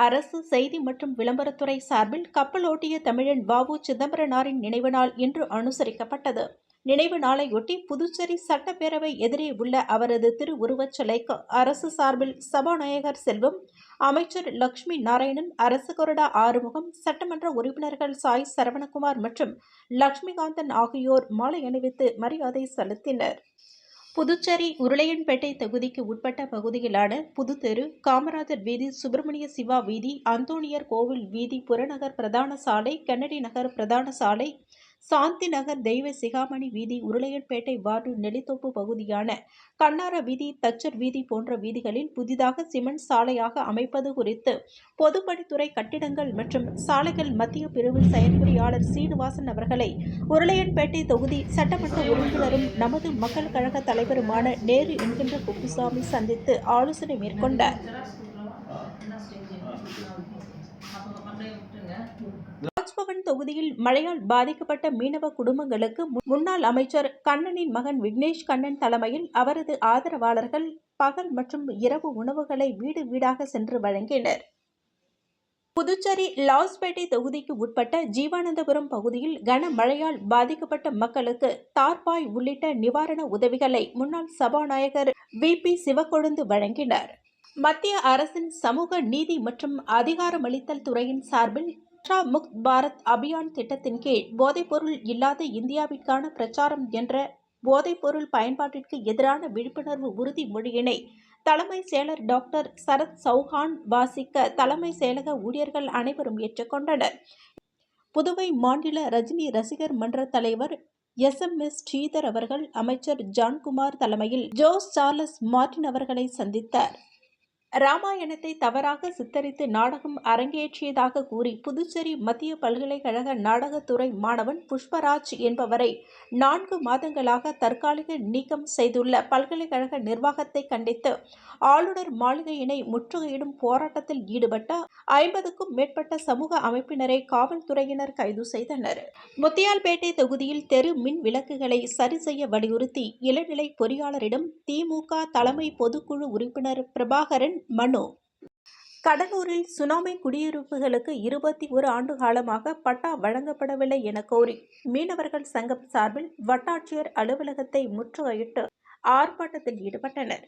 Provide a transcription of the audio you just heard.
அரசு செய்தி மற்றும் விளம்பரத்துறை சார்பில் கப்பலோட்டிய தமிழன் வ.உ. சிதம்பரனாரின் நினைவு நாள் இன்று அனுசரிக்கப்பட்டது. நினைவு நாளையொட்டி புதுச்சேரி சட்டப்பேரவை எதிரே உள்ள அவரது திருவுருவச் சிலைக்கு அரசு சார்பில் சபாநாயகர் செல்வம், அமைச்சர் லட்சுமி நாராயணன், அரசு கொறடா ஆறுமுகம், சட்டமன்ற உறுப்பினர்கள் சாய் சரவணகுமார் மற்றும் லட்சுமிகாந்தன் ஆகியோர் மாலை அணிவித்து மரியாதை செலுத்தினர். புதுச்சேரி உருளையன்பேட்டை தொகுதிக்கு உட்பட்ட பகுதிகளான புதுத்தெரு, காமராஜர் வீதி, சுப்பிரமணிய சிவா வீதி, அந்தோணியர் கோவில் வீதி, புறநகர் பிரதான சாலை, கென்னடி நகர் பிரதான சாலை, சாந்தி நகர், தெய்வ சிகாமணி வீதி, உருளையன்பேட்டை வார்டு நெல்லித்தோப்பு பகுதியான கண்ணார வீதி, தச்சர் வீதி போன்ற வீதிகளில் புதிதாக சிமெண்ட் சாலையாக அமைப்பது குறித்து பொதுப்பணித்துறை கட்டிடங்கள் மற்றும் சாலைகள் மத்திய பிரிவு செயற்பொறியாளர் சீனிவாசன் அவர்களை உருளையன்பேட்டை தொகுதி சட்டமன்ற உறுப்பினரும் நமது மக்கள் கழக தலைவருமான நேரு என்கின்ற குப்புசாமி சந்தித்து ஆலோசனை மேற்கொண்டார். ராஜ்பவன் தொகுதியில் மழையால் பாதிக்கப்பட்ட மீனவ குடும்பங்களுக்கு முன்னாள் அமைச்சர் கண்ணனின் மகன் விக்னேஷ் கண்ணன் தலைமையில் அவரது ஆதரவாளர்கள் பகல் மற்றும் இரவு உணவுகளை வீடு வீடாக சென்று வழங்கினர். புதுச்சேரி லாஸ்பேட்டை தொகுதிக்கு உட்பட்ட ஜீவானந்தபுரம் பகுதியில் கனமழையால் பாதிக்கப்பட்ட மக்களுக்கு தார்பாய் உள்ளிட்ட நிவாரண உதவிகளை முன்னாள் சபாநாயகர் வி.பி. சிவக்கொழுந்து வழங்கினார். மத்திய அரசின் சமூக நீதி மற்றும் அதிகாரமளித்தல் துறையின் சார்பில் நஷா முக்த் பாரத் அபியான் திட்டத்தின் கீழ் போதைப்பொருள் இல்லாத இந்தியாவிற்கான பிரச்சாரம் என்ற போதைப்பொருள் பயன்பாட்டிற்கு எதிரான விழிப்புணர்வு உறுதிமொழியினை தலைமை செயலர் டாக்டர் சரத் சௌஹான் வாசிக்க தலைமை செயலக ஊழியர்கள் அனைவரும் ஏற்றுக்கொண்டனர். புதுவை மாநில ரஜினி ரசிகர் மன்ற தலைவர் எஸ்.எம்.எஸ். ஸ்ரீதர் அவர்கள் அமைச்சர் ஜான்குமார் தலைமையில் ஜோஸ் சார்லஸ் மார்டின் அவர்களை சந்தித்தார். ராமாயணத்தை தவறாக சித்தரித்து நாடகம் அரங்கேற்றியதாக கூறி புதுச்சேரி மத்திய பல்கலைக்கழக நாடகத்துறை மாணவன் புஷ்பராஜ் என்பவரை 4 மாதங்களாக தற்காலிக நீக்கம் செய்துள்ள பல்கலைக்கழக நிர்வாகத்தை கண்டித்து ஆளுநர் மாளிகையினை முற்றுகையிடும் போராட்டத்தில் ஈடுபட்ட 50க்கும் மேற்பட்ட சமூக அமைப்பினரை காவல்துறையினர் கைது செய்தனர். முத்தியால்பேட்டை தொகுதியில் தெரு மின் விளக்குகளை சரி செய்ய வலியுறுத்தி இளநிலை பொறியாளரிடம் திமுக தலைமை பொதுக்குழு உறுப்பினர் பிரபாகரன் மனு. கடலூரில் சுனாமி குடியிருப்புகளுக்கு 21 ஆண்டு காலமாக பட்டா வழங்கப்படவில்லை என கோரி மீனவர்கள் சங்கம் சார்பில் வட்டாட்சியர் அலுவலகத்தை முற்றுகையிட்டு ஆர்ப்பாட்டத்தில் ஈடுபட்டனர்.